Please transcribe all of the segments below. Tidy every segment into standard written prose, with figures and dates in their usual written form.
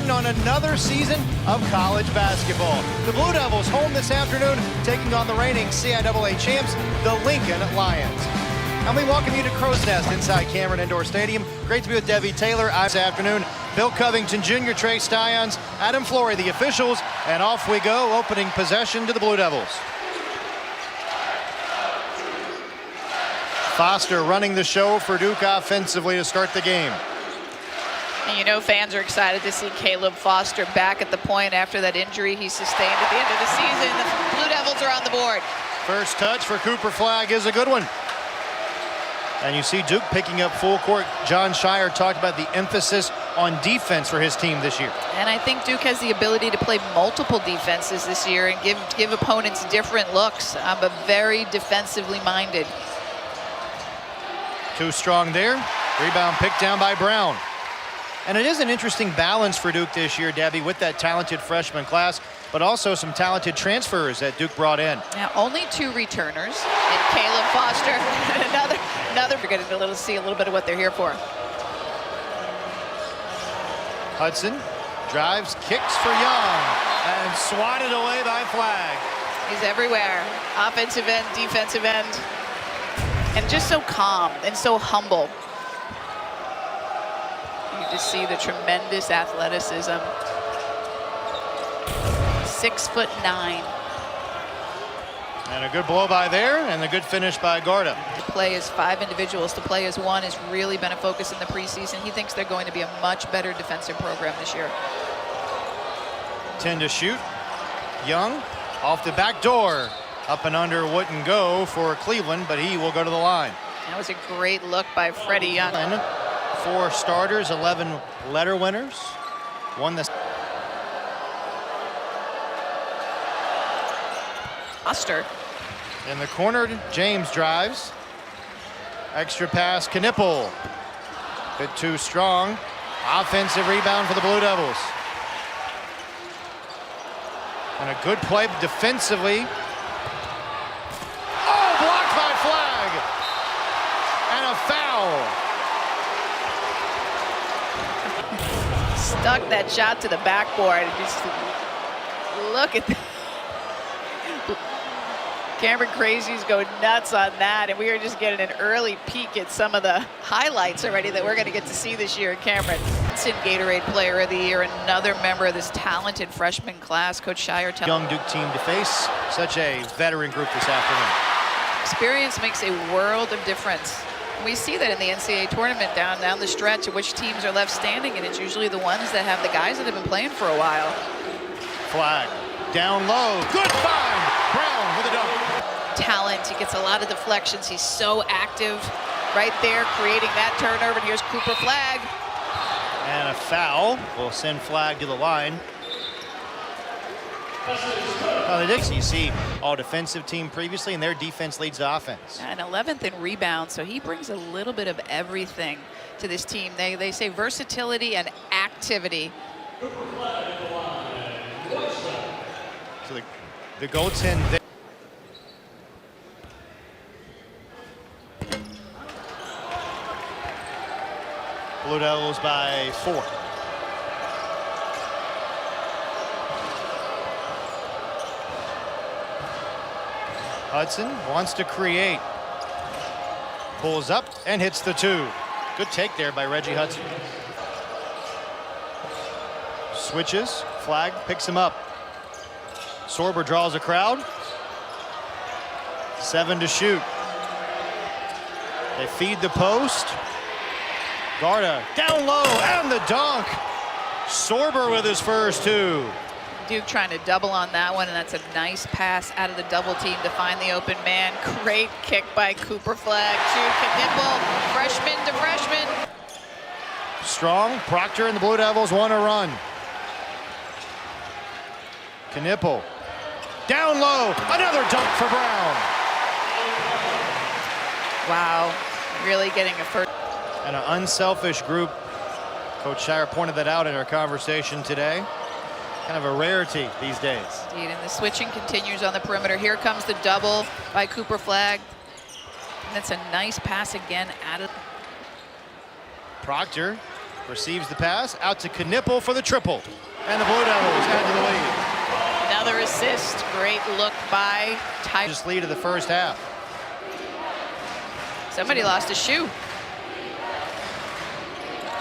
starting on another season of college basketball. The Blue Devils home this afternoon, taking on the reigning CIAA champs, the Lincoln Lions. And we welcome you to Crow's Nest inside Cameron Indoor Stadium. Great to be with Debbie Taylor this afternoon. Bill Covington Jr., Trey Styons, Adam Flory, the officials, and off we go, opening possession to the Blue Devils. Foster running the show for Duke offensively to start the game. And you know fans are excited to see Caleb Foster back at the point after that injury he sustained at the end of the season. The Blue Devils are on the board. First touch for Cooper Flagg is a good one. And you see Duke picking up full court. Jon Scheyer talked about the emphasis on defense for his team this year. And I think Duke has the ability to play multiple defenses this year and give opponents different looks, but very defensively minded. Too strong there. Rebound picked down by Brown. And it is an interesting balance for Duke this year, Debbie, with that talented freshman class, but also some talented transfers that Duke brought in. Now, only 2 returners, and Caleb Foster, and another. We're getting to see a little bit of what they're here for. Hudson drives, kicks for Young, and swatted away by Flagg. He's everywhere, offensive end, defensive end, and just so calm and so humble. You just see the tremendous athleticism. 6'9". And a good blow by there, and a good finish by Garda. To play as 5 individuals, to play as 1 has really been a focus in the preseason. He thinks they're going to be a much better defensive program this year. 10 to shoot. Young off the back door. Up and under wouldn't go for Cleveland, but he will go to the line. That was a great look by Freddie Young. 4 starters, 11 letter winners. Won the Foster. in the corner. James drives. Extra pass, Knipple. Bit too strong. Offensive rebound for the Blue Devils. And a good play defensively. Oh, blocked by Flagg. And a foul. Stuck that shot to the backboard. Just look at that. Cameron Crazies go nuts on that, and we are just getting an early peek at some of the highlights already that we're going to get to see this year at Cameron. Gatorade Player of the Year, another member of this talented freshman class. Coach Scheyer tells young Duke team to face such a veteran group this afternoon. Experience makes a world of difference. We see that in the NCAA tournament down the stretch, of which teams are left standing, and it's usually the ones that have the guys that have been playing for a while. Flagg down low, good find. Brown with a dunk. Talent, he gets a lot of deflections. He's so active right there, creating that turnover. And here's Cooper Flagg. And a foul will send Flagg to the line. You see all defensive team previously, and their defense leads the offense. And 11th in rebounds, so he brings a little bit of everything to this team. They say versatility and activity. So the goaltend there. Blue Devils by 4. Hudson wants to create. Pulls up and hits the 2. Good take there by Reggie Hudson. Switches. Flagg picks him up. Sorber draws a crowd. 7 to shoot. They feed the post. Garda down low and the dunk. Sorber with his first 2. Duke trying to double on that one, and that's a nice pass out of the double team to find the open man. Great kick by Cooper Flagg to Knipple, freshman to freshman. Strong. Proctor and the Blue Devils want to run. Knipple down low, another dunk for Brown. Wow, really getting a first. And an unselfish group. Coach Scheyer pointed that out in our conversation today. Kind of a rarity these days. Indeed, and the switching continues on the perimeter. Here comes the double by Cooper Flagg. And that's a nice pass again out of. Proctor Receives the pass, out to Knipple for the triple. And the Blue Devils add to the lead. Another assist. Great look by Ty. Just lead of the first half. Somebody lost a shoe.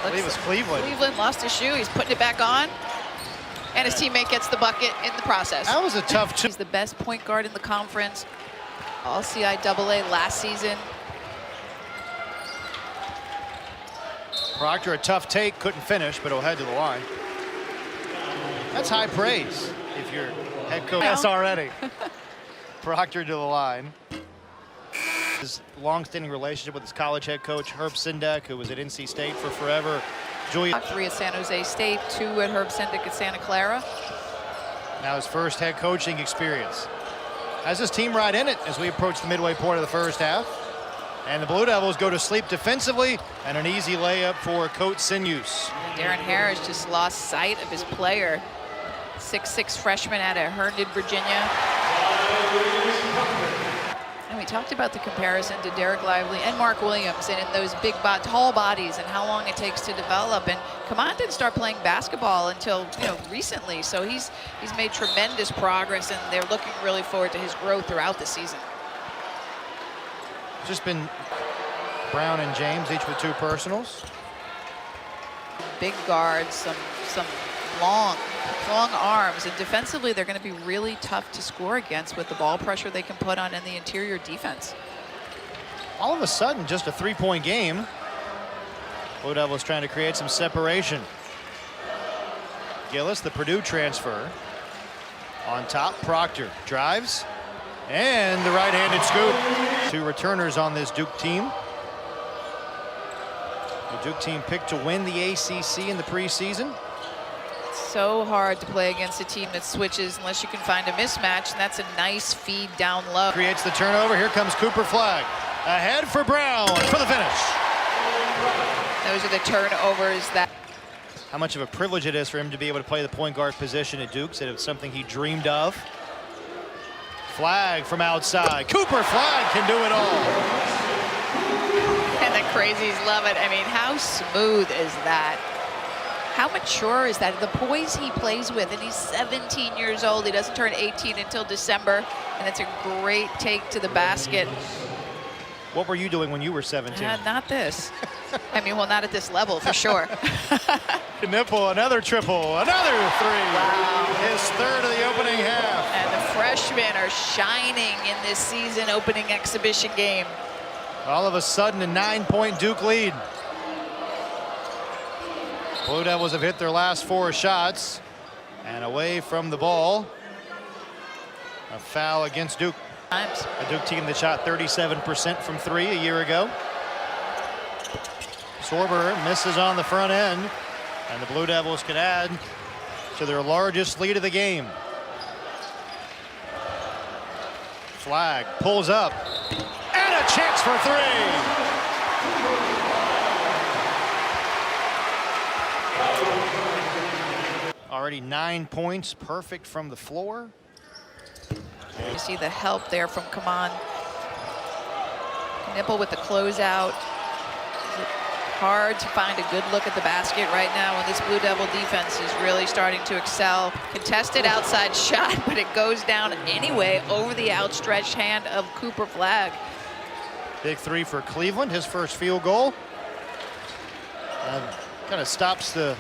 I believe it was Cleveland. Cleveland lost a shoe. He's putting it back on. And his teammate gets the bucket in the process. That was a tough two. He's the best point guard in the conference. All CIAA last season. Proctor, a tough take, couldn't finish, but he'll head to the line. That's high praise if you're head coach. Yes, already. Proctor to the line. His long-standing relationship with his college head coach, Herb Sendek, who was at NC State for forever. Julia. 3 at San Jose State, 2 at Herb Sendek at Santa Clara. Now his first head coaching experience. Has his team right in it as we approach the midway point of the first half. And the Blue Devils go to sleep defensively, and an easy layup for Coach Sinus. Darren Harris just lost sight of his player. 6'6" freshman out of Herndon, Virginia. And we talked about the comparison to Derek Lively and Mark Williams, and in those big, tall bodies and how long it takes to develop. And Kaman didn't start playing basketball until recently, so he's made tremendous progress, and they're looking really forward to his growth throughout the season. Just been Brown and James, each with 2 personals. Big guards, some long arms, and defensively they're going to be really tough to score against with the ball pressure they can put on in the interior defense. All of a sudden, just a 3-point game. Blue Devils trying to create some separation. Gillis, the Purdue transfer. On top, Proctor drives. And the right-handed scoop. 2 returners on this Duke team. The Duke team picked to win the ACC in the preseason. So hard to play against a team that switches unless you can find a mismatch, and that's a nice feed down low. Creates the turnover. Here comes Cooper Flagg. Ahead for Brown for the finish. Those are the turnovers that... How much of a privilege it is for him to be able to play the point guard position at Duke. Said it was something he dreamed of. Flagg from outside. Cooper Flagg can do it all. And the crazies love it. I mean, how smooth is that? How mature is that? The poise he plays with, and he's 17 years old. He doesn't turn 18 until December, and it's a great take to the basket. What were you doing when you were 17? Not this. I mean, well, not at this level, for sure. Knipple, another triple, another 3. Wow. His 3rd of the opening half. And the freshmen are shining in this season opening exhibition game. All of a sudden, a 9-point Duke lead. Blue Devils have hit their last 4 shots. And away from the ball. A foul against Duke. A Duke team that shot 37% from 3 a year ago. Sorber misses on the front end, and the Blue Devils can add to their largest lead of the game. Flagg pulls up, and a chance for 3. Already 9 points, perfect from the floor. You see the help there from Kaman. Knipple with the closeout. Hard to find a good look at the basket right now when this Blue Devil defense is really starting to excel. Contested outside shot, but it goes down anyway over the outstretched hand of Cooper Flagg. Big 3 for Cleveland, his first field goal. Kind of stops the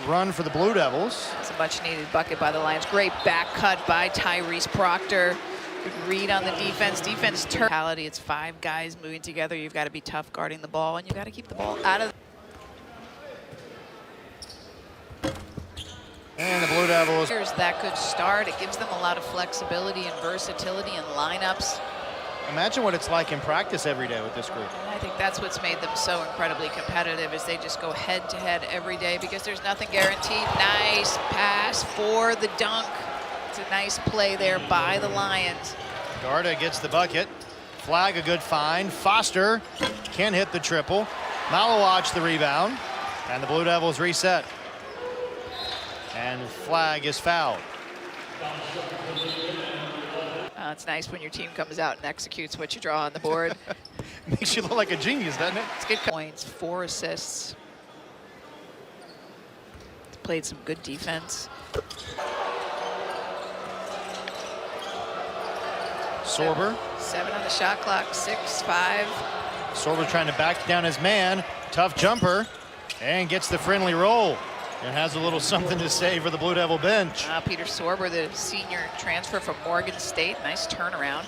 run for the Blue Devils. It's a much needed bucket by the Lions. Great back cut by Tyrese Proctor. Good read on the defense. Defense mentality. It's 5 guys moving together. You've got to be tough guarding the ball, and you've got to keep the ball out of. And the Blue Devils. That good start. It gives them a lot of flexibility and versatility in lineups. Imagine what it's like in practice every day with this group. I think that's what's made them so incredibly competitive, is they just go head to head every day because there's nothing guaranteed. Nice pass for the dunk. It's a nice play there by the Lions. Garda gets the bucket. Flagg a good find. Foster can hit the triple. Malawach the rebound. And the Blue Devils reset. And Flagg is fouled. It's nice when your team comes out and executes what you draw on the board. Makes you look like a genius, doesn't it? It's good points, 4 assists. played some good defense. Sorber. 7 on the shot clock, 6-5. Sorber trying to back down his man. Tough jumper. And gets the friendly roll. And has a little something to say for the Blue Devil bench. Peter Sorber, the senior transfer from Morgan State. Nice turnaround.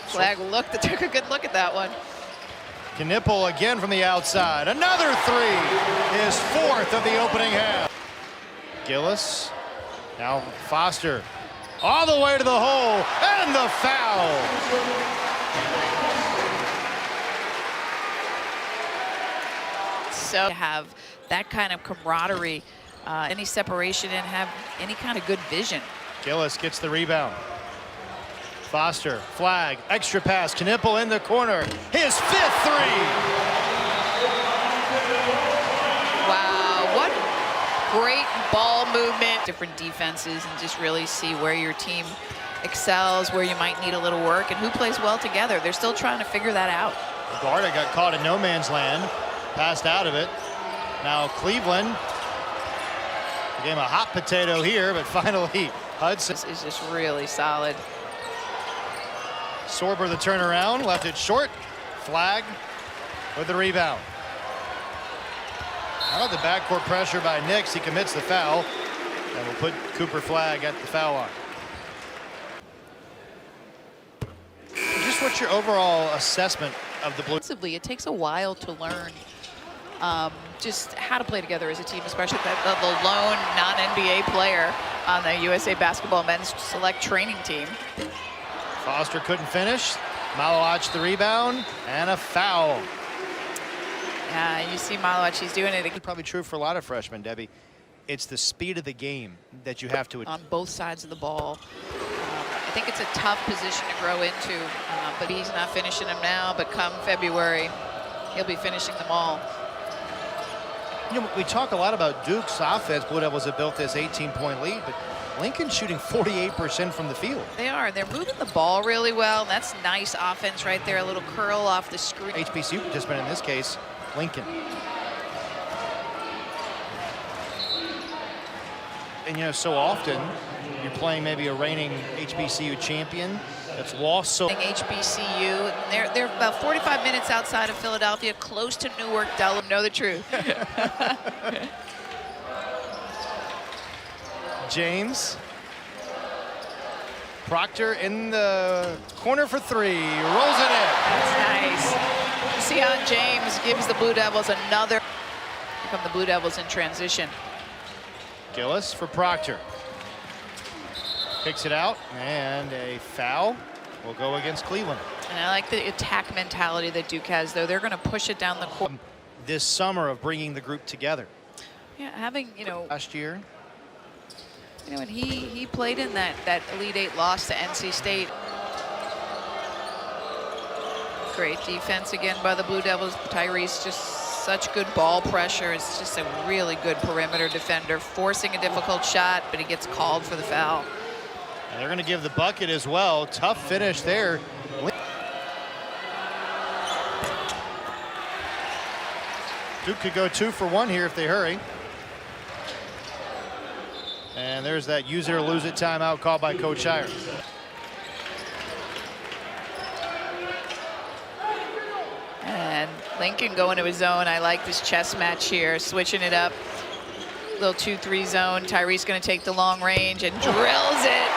Flag took a good look at that one. Knipple again from the outside. Another three. His 4th of the opening half. Gillis. Now Foster. All the way to the hole. And the foul. So to have that kind of camaraderie, any separation, and have any kind of good vision. Gillis gets the rebound. Foster, flag, extra pass. Knipple in the corner. His 5th three. Wow, what great ball movement. Different defenses, and just really see where your team excels, where you might need a little work, and who plays well together. They're still trying to figure that out. Garda got caught in no man's land. Passed out of it. Now Cleveland became a hot potato here, but finally Hudson. This is just really solid. Sorber the turnaround, left it short. Flag with the rebound. How about the backcourt pressure by Nix? He commits the foul, and we'll put Cooper Flag at the foul line. Just what's your overall assessment of the Blue? It takes a while to learn just how to play together as a team, especially the lone non-NBA player on the USA Basketball Men's Select Training Team. Foster couldn't finish. Malowacz the rebound, and a foul. You see Malowacz, he's doing it It's probably true for a lot of freshmen, Debbie. It's the speed of the game that you have to. On both sides of the ball. I think it's a tough position to grow into, but he's not finishing them now, but come February, he'll be finishing them all. You know, we talk a lot about Duke's offense. Blue Devils have built this 18-point lead, but Lincoln's shooting 48% from the field. They are. They're moving the ball really well. That's nice offense right there. A little curl off the screen. HBCU participant in this case, Lincoln. And you know, so often you're playing maybe a reigning HBCU champion that's lost. So HBCU, they're about 45 minutes outside of Philadelphia, close to Newark, Delaware. Know the truth. James. Proctor in the corner for 3, rolls it in. That's nice. See how James gives the Blue Devils another. Here come the Blue Devils in transition. Gillis for Proctor. Kicks it out, and a foul will go against Cleveland. And I like the attack mentality that Duke has, though. They're going to push it down the court. This summer of bringing the group together. Yeah, having, last year. And he played in that Elite 8 loss to NC State. Great defense again by the Blue Devils. Tyrese, just such good ball pressure. It's just a really good perimeter defender, forcing a difficult shot, but he gets called for the foul. And they're going to give the bucket as well. Tough finish there. Duke could go 2 for 1 here if they hurry. And there's that use it or lose it timeout called by Coach Shire. And Lincoln going to his zone. I like this chess match here, switching it up. Little 2-3 zone. Tyrese going to take the long range and drills it.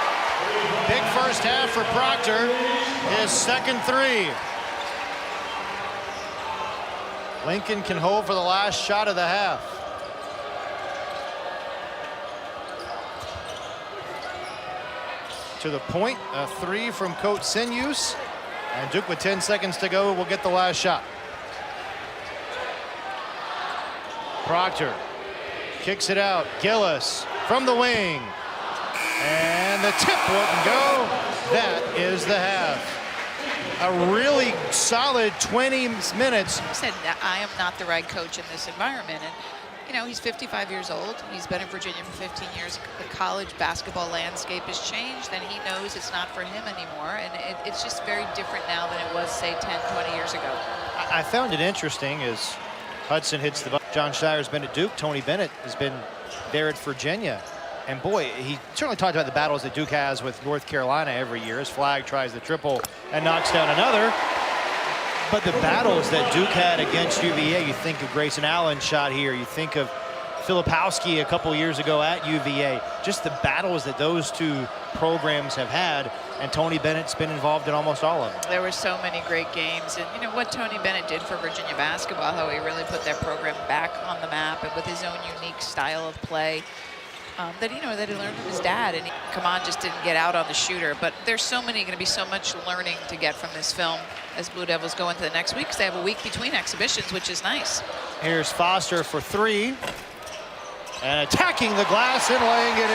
Big first half for Proctor. His second 3. Lincoln can hold for the last shot of the half. To the point, a 3 from Coach Sinews. And Duke with 10 seconds to go will get the last shot. Proctor kicks it out. Gillis from the wing. And the tip wouldn't go. That is the half. A really solid 20 minutes. He said, I am not the right coach in this environment. And he's 55 years old. He's been in Virginia for 15 years. The college basketball landscape has changed, and he knows it's not for him anymore. And it's just very different now than it was, say, 10, 20 years ago. I found it interesting as Hudson hits the button. John Shire's been at Duke. Tony Bennett has been there at Virginia. And boy, he certainly talked about the battles that Duke has with North Carolina every year. His flag tries the triple and knocks down another. But the battles that Duke had against UVA, you think of Grayson Allen's shot here, you think of Filipowski a couple years ago at UVA. Just the battles that those two programs have had, and Tony Bennett's been involved in almost all of them. There were so many great games, and you know what Tony Bennett did for Virginia basketball, how he really put that program back on the map, and with his own unique style of play. That he learned from his dad, and Kaman just didn't get out on the shooter. But there's going to be so much learning to get from this film as Blue Devils go into the next week, because they have a week between exhibitions, which is nice. Here's Foster for three, and attacking the glass and laying it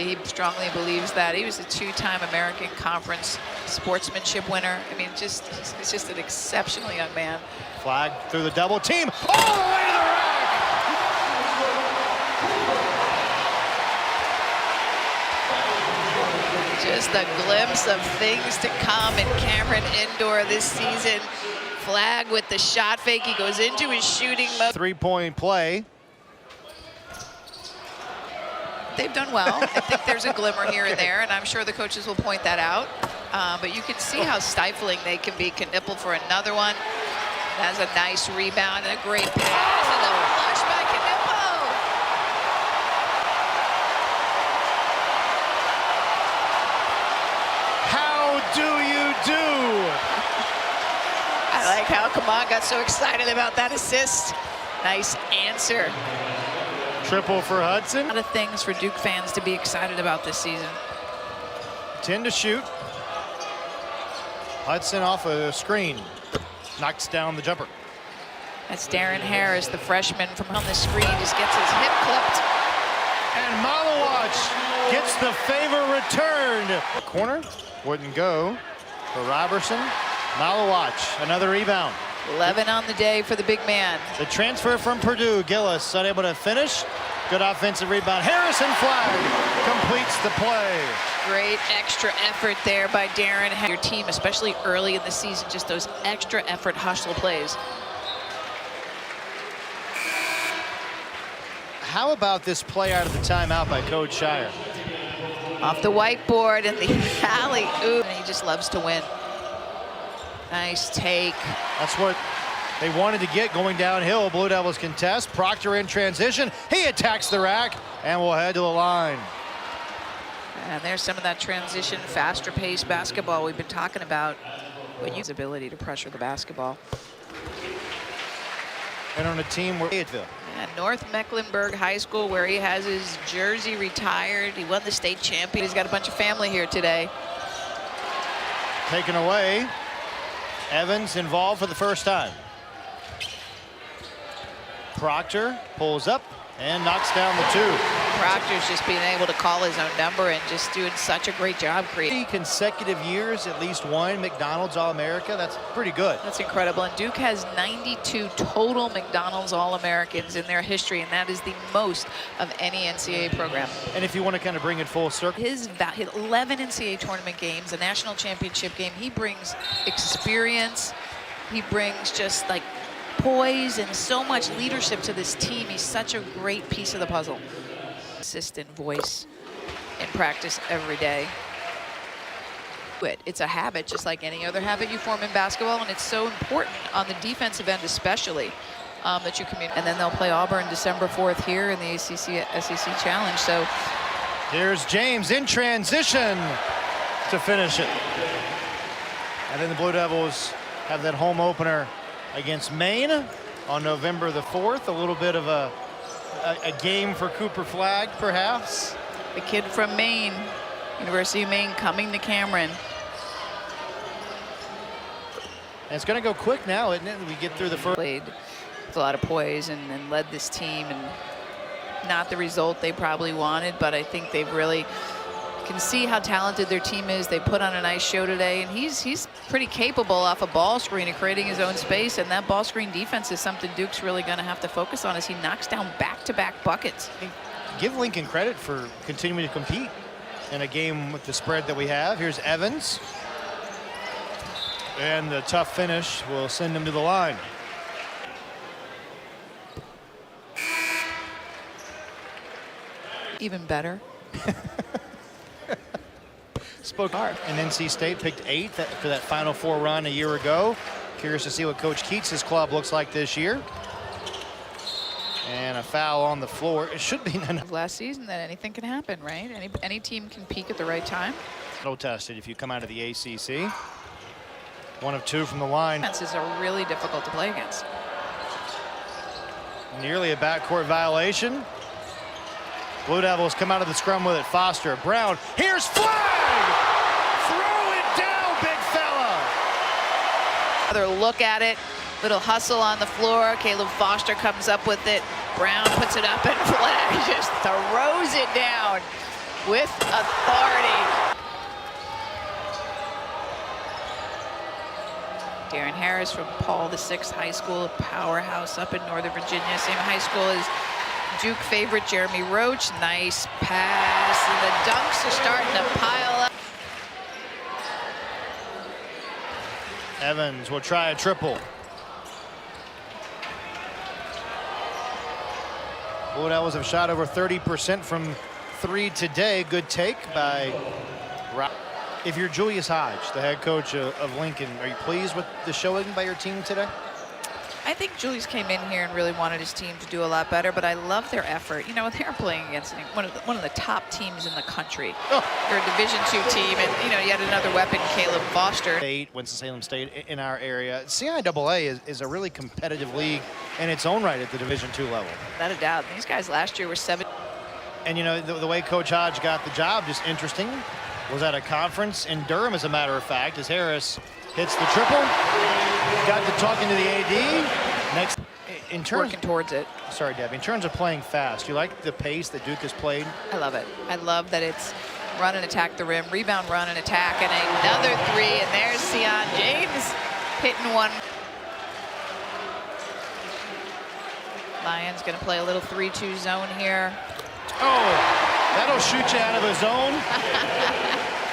in. He strongly believes that. He was a two-time American Conference sportsmanship winner. I mean, he's just an exceptional young man. Flag through the double team, all the way to the rack. Just a glimpse of things to come in Cameron Indoor this season. Flag with the shot fake. He goes into his shooting mode. Three-point play. They've done well. I think there's a glimmer here and there, and I'm sure the coaches will point that out. But you can see how stifling they can be. Knipple for another one. That's a nice rebound and a great pass. And the flush by Knipple. Do you do? I like how Kaman got so excited about that assist. Nice answer. Triple for Hudson. A lot of things for Duke fans to be excited about this season. 10 to shoot. Hudson off a screen. Knocks down the jumper. That's Darren Harris, the freshman from on the screen, just gets his hip clipped. And Malawach gets the favor returned. Corner. Wouldn't go for Robertson. Malawach, another rebound. 11 on the day for the big man. The transfer from Purdue, Gillis, unable to finish. Good offensive rebound. Harrison flag completes the play. Great extra effort there by Darren. Your team, especially early in the season, just those extra effort hustle plays. How about this play out of the timeout by Coach Shire? Off the whiteboard and the alley-oop. And he just loves to win. Nice take. That's what they wanted to get going downhill. Blue Devils contest. Proctor in transition. He attacks the rack and will head to the line. And there's some of that transition, faster paced basketball we've been talking about. When you his ability to pressure the basketball. And on a team where Fayetteville. At North Mecklenburg High School, where he has his jersey retired. He won the state champion. He's got a bunch of family here today. Taken away. Evans involved for the first time. Proctor pulls up and knocks down the two. Proctor's just being able to call his own number and just doing such a great job creating. 3 consecutive years, at least one McDonald's All-America. That's pretty good. That's incredible. And Duke has 92 total McDonald's All-Americans in their history, and that is the most of any NCAA program. And if you want to kind of bring it full circle, His 11 NCAA tournament games, a national championship game, he brings experience. He brings just like poise and so much leadership to this team. He's such a great piece of the puzzle. Assistant voice in practice every day. It's a habit, just like any other habit you form in basketball, and it's so important on the defensive end especially that you communicate. And then they'll play Auburn December 4th here in the SEC Challenge. So here's James in transition to finish it. And then the Blue Devils have that home opener against Maine on November the 4th. A little bit of a game for Cooper Flagg, perhaps. The kid from Maine, University of Maine, coming to Cameron. And it's going to go quick now, isn't it? We get through the first. Played with a lot of poise and led this team, and not the result they probably wanted, but I think they've really can see how talented their team is. They put on a nice show today, and he's pretty capable off a ball screen and creating his own space, and that ball screen defense is something Duke's really going to have to focus on as he knocks down back-to-back buckets. Give Lincoln credit for continuing to compete in a game with the spread that we have. Here's Evans. And the tough finish will send him to the line. Even better. Spoke and NC State picked 8th for that Final Four run a year ago. Curious to see what Coach Keats' club looks like this year. And a foul on the floor. It should be last season that anything can happen, right? Any team can peak at the right time. tested if you come out of the ACC. 1 of 2 from the line. Defenses are really difficult to play against. Nearly a backcourt violation. Blue Devils come out of the scrum with it. Foster, Brown, here's flag! Throw it down, big fella! Another look at it. Little hustle on the floor. Caleb Foster comes up with it. Brown puts it up and flag just throws it down with authority. Darren Harris from Paul VI High School, a powerhouse up in Northern Virginia. Same high school as Duke favorite Jeremy Roach. Nice pass, and the dunks are starting to pile up. Evans will try a triple. Blue Devils have shot over 30% from 3 today. Good take by Rob. If you're Julius Hodge, the head coach of Lincoln, are you pleased with the showing by your team today? I think Julius came in here and really wanted his team to do a lot better, but I love their effort. You know, they're playing against one of the top teams in the country. Oh. They're a Division II team, and you know, yet another weapon, Caleb Foster. Winston-Salem State in our area. CIAA is a really competitive league in its own right at the Division II level. Without a doubt. These guys last year were 7. And you know, the way Coach Hodge got the job, just interesting, was at a conference in Durham, as a matter of fact, as Harris hits the triple. Got to talking to the AD. Next, in terms working towards it. Sorry, Debbie. In terms of playing fast, you like the pace that Duke has played? I love it. I love that it's run and attack the rim, rebound, run and attack, and another 3. And there's Sion James hitting one. Lions going to play a little 3-2 zone here. Oh, that'll shoot you out of the zone.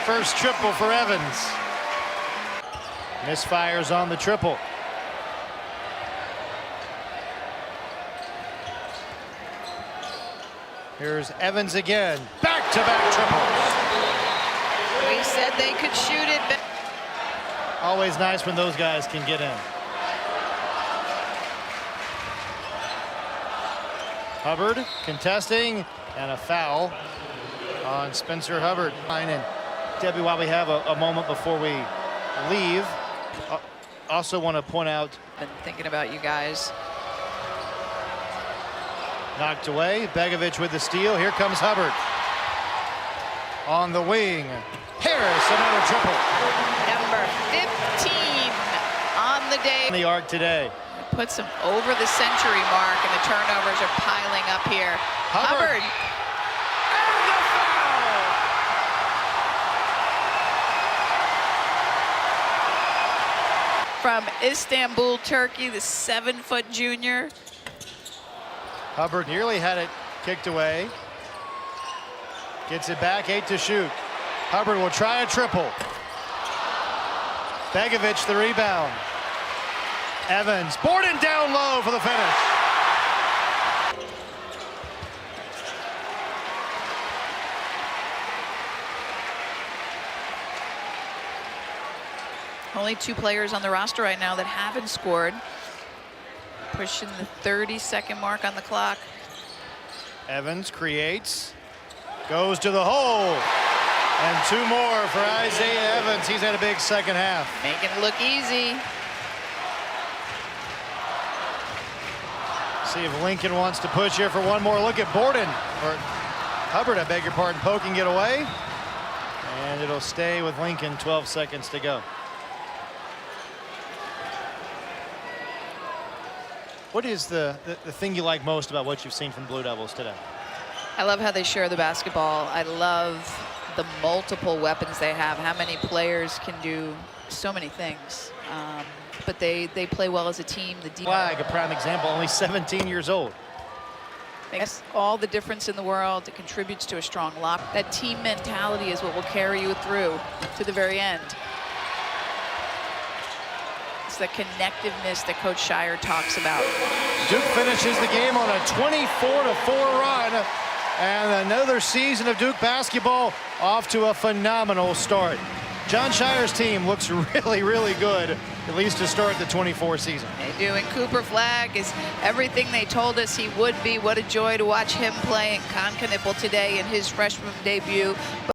First triple for Evans. Misfires on the triple. Here's Evans again. Back-to-back triples. We said they could shoot it. Always nice when those guys can get in. Hubbard contesting, and a foul on Spencer Hubbard. And Debbie, while we have a moment before we leave, also want to point out. Been thinking about you guys. Knocked away. Begovic with the steal. Here comes Hubbard. On the wing. Harris, another triple. Number 15 on the day. On the arc today. Puts him over the century mark, and the turnovers are piling up here. Hubbard. From Istanbul, Turkey, the 7-foot junior. Hubbard nearly had it kicked away. Gets it back, 8 to shoot. Hubbard will try a triple. Begovic the rebound. Evans, Borden down low for the finish. Only 2 players on the roster right now that haven't scored. Pushing the 30-second mark on the clock. Evans creates, goes to the hole, and 2 more for Isaiah Evans. He's had a big second half. Making it look easy. See if Lincoln wants to push here for one more. Look at Borden, or Hubbard, I beg your pardon, poking it away. And it'll stay with Lincoln, 12 seconds to go. What is the thing you like most about what you've seen from Blue Devils today? I love how they share the basketball. I love the multiple weapons they have. How many players can do so many things. But they play well as a team. The Flag, a prime example, only 17 years old. Makes all the difference in the world. It contributes to a strong lock. That team mentality is what will carry you through to the very end. It's the connectiveness that Coach Shire talks about. Duke finishes the game on a 24-4 run And another season of Duke basketball off to a phenomenal start. Jon Scheyer's team looks really, really good, at least to start the 24 season. They do, and Cooper Flagg is everything they told us he would be. What a joy to watch him play in Concanipple today in his freshman debut.